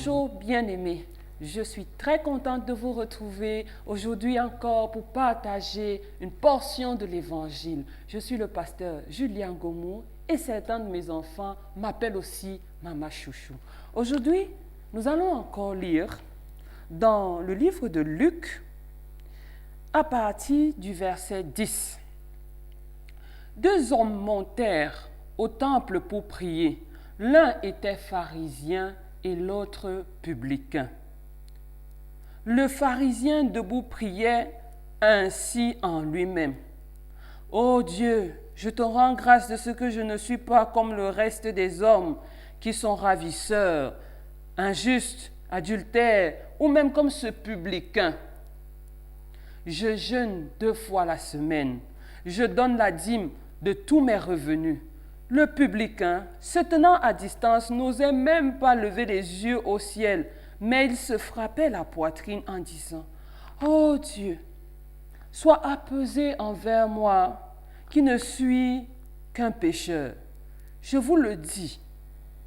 Bonjour bien-aimés, je suis très contente de vous retrouver aujourd'hui encore pour partager une portion de l'Évangile. Je suis le pasteur Julien Gomu et certains de mes enfants m'appellent aussi Mama Chouchou. Aujourd'hui, nous allons encore lire dans le livre de Luc à partir du verset 10. Deux hommes montèrent au temple pour prier. L'un était pharisien et l'autre publicain. Le pharisien debout priait ainsi en lui-même. « Ô Dieu, je te rends grâce de ce que je ne suis pas comme le reste des hommes qui sont ravisseurs, injustes, adultères ou même comme ce publicain. Je jeûne 2 fois la semaine. Je donne la dîme de tous mes revenus. » Le publicain, se tenant à distance, n'osait même pas lever les yeux au ciel, mais il se frappait la poitrine en disant « Ô Dieu, sois apaisé envers moi, qui ne suis qu'un pécheur. Je vous le dis,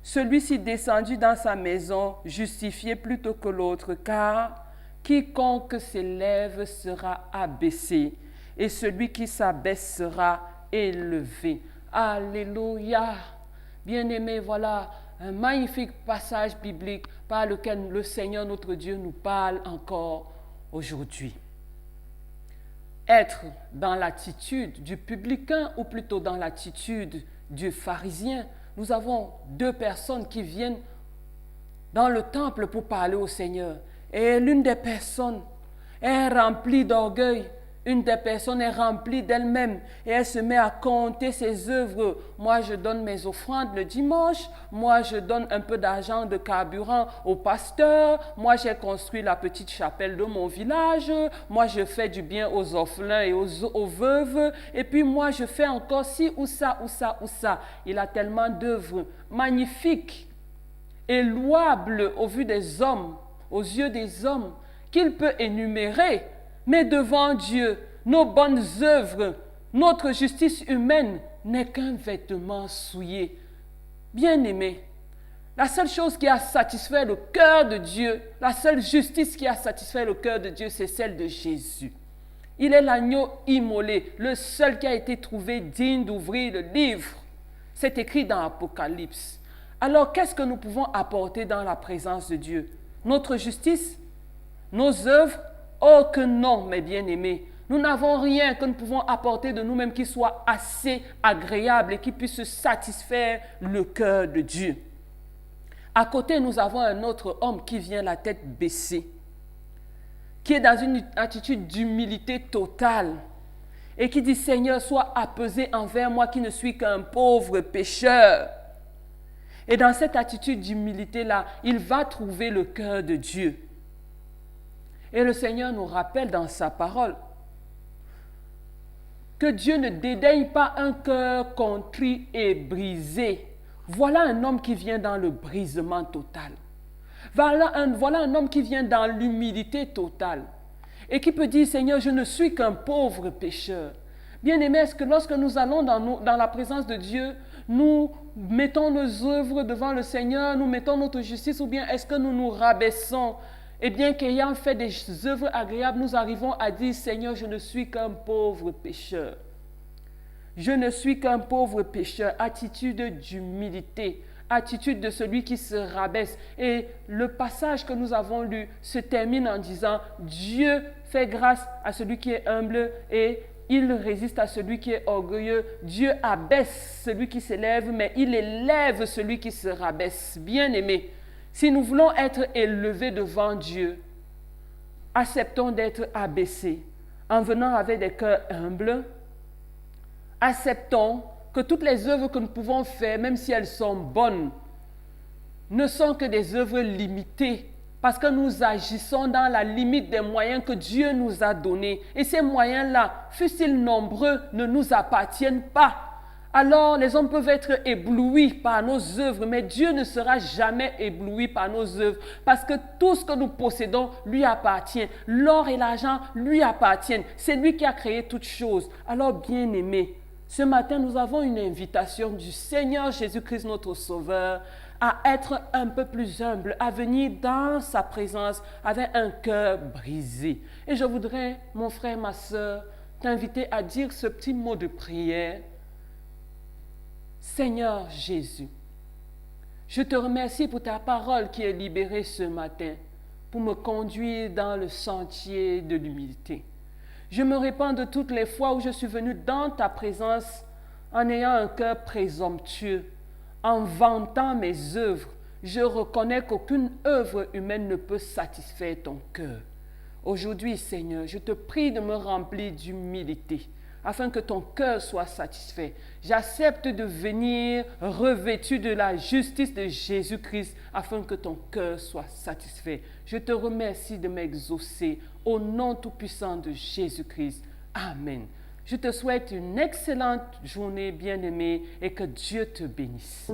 celui-ci descendu dans sa maison, justifié plutôt que l'autre, car quiconque s'élève sera abaissé, et celui qui s'abaisse sera élevé. » Alléluia! Bien-aimés, voilà un magnifique passage biblique par lequel le Seigneur notre Dieu nous parle encore aujourd'hui. Être dans l'attitude du publicain ou plutôt dans l'attitude du pharisien, nous avons 2 personnes qui viennent dans le temple pour parler au Seigneur. Et l'une des personnes est remplie d'orgueil. Une des personnes est remplie d'elle-même et elle se met à compter ses œuvres. Moi, je donne mes offrandes le dimanche. Moi, je donne un peu d'argent de carburant au pasteur. Moi, j'ai construit la petite chapelle de mon village. Moi, je fais du bien aux orphelins et aux veuves. Et puis, moi, je fais encore ci ou ça, ou ça, ou ça. Il a tellement d'œuvres magnifiques et louables aux vues des hommes, aux yeux des hommes, qu'il peut énumérer. Mais devant Dieu, nos bonnes œuvres, notre justice humaine n'est qu'un vêtement souillé. Bien-aimés, la seule chose qui a satisfait le cœur de Dieu, la seule justice qui a satisfait le cœur de Dieu, c'est celle de Jésus. Il est l'agneau immolé, le seul qui a été trouvé digne d'ouvrir le livre. C'est écrit dans l'Apocalypse. Alors, qu'est-ce que nous pouvons apporter dans la présence de Dieu? Notre justice? Nos œuvres? Oh que non, mes bien-aimés, nous n'avons rien que nous pouvons apporter de nous-mêmes qui soit assez agréable et qui puisse satisfaire le cœur de Dieu. À côté, nous avons un autre homme qui vient la tête baissée, qui est dans une attitude d'humilité totale et qui dit « Seigneur, sois apaisé envers moi qui ne suis qu'un pauvre pécheur. » Et dans cette attitude d'humilité-là, il va trouver le cœur de Dieu. Et le Seigneur nous rappelle dans sa parole que Dieu ne dédaigne pas un cœur contrit et brisé. Voilà un homme qui vient dans le brisement total. Voilà un homme qui vient dans l'humilité totale et qui peut dire, Seigneur, je ne suis qu'un pauvre pécheur. Bien-aimés, est-ce que lorsque nous allons dans la présence de Dieu, nous mettons nos œuvres devant le Seigneur, nous mettons notre justice, ou bien est-ce que nous nous rabaissons? Et bien qu'ayant fait des œuvres agréables, nous arrivons à dire, Seigneur, je ne suis qu'un pauvre pécheur. Je ne suis qu'un pauvre pécheur. Attitude d'humilité, attitude de celui qui se rabaisse. Et le passage que nous avons lu se termine en disant, Dieu fait grâce à celui qui est humble et il résiste à celui qui est orgueilleux. Dieu abaisse celui qui s'élève, mais il élève celui qui se rabaisse. Bien-aimé, si nous voulons être élevés devant Dieu, acceptons d'être abaissés en venant avec des cœurs humbles. Acceptons que toutes les œuvres que nous pouvons faire, même si elles sont bonnes, ne sont que des œuvres limitées parce que nous agissons dans la limite des moyens que Dieu nous a donnés. Et ces moyens-là, fussent-ils nombreux, ne nous appartiennent pas. Alors, les hommes peuvent être éblouis par nos œuvres, mais Dieu ne sera jamais ébloui par nos œuvres, parce que tout ce que nous possédons lui appartient. L'or et l'argent lui appartiennent. C'est lui qui a créé toutes choses. Alors, bien-aimés, ce matin, nous avons une invitation du Seigneur Jésus-Christ, notre Sauveur, à être un peu plus humble, à venir dans sa présence avec un cœur brisé. Et je voudrais, mon frère, ma soeur, t'inviter à dire ce petit mot de prière. Seigneur Jésus, je te remercie pour ta parole qui est libérée ce matin pour me conduire dans le sentier de l'humilité. Je me répands de toutes les fois où je suis venu dans ta présence en ayant un cœur présomptueux, en vantant mes œuvres. Je reconnais qu'aucune œuvre humaine ne peut satisfaire ton cœur. Aujourd'hui, Seigneur, je te prie de me remplir d'humilité afin que ton cœur soit satisfait. J'accepte de venir revêtu de la justice de Jésus-Christ afin que ton cœur soit satisfait. Je te remercie de m'exaucer au nom tout-puissant de Jésus-Christ. Amen. Je te souhaite une excellente journée, bien-aimée, et que Dieu te bénisse.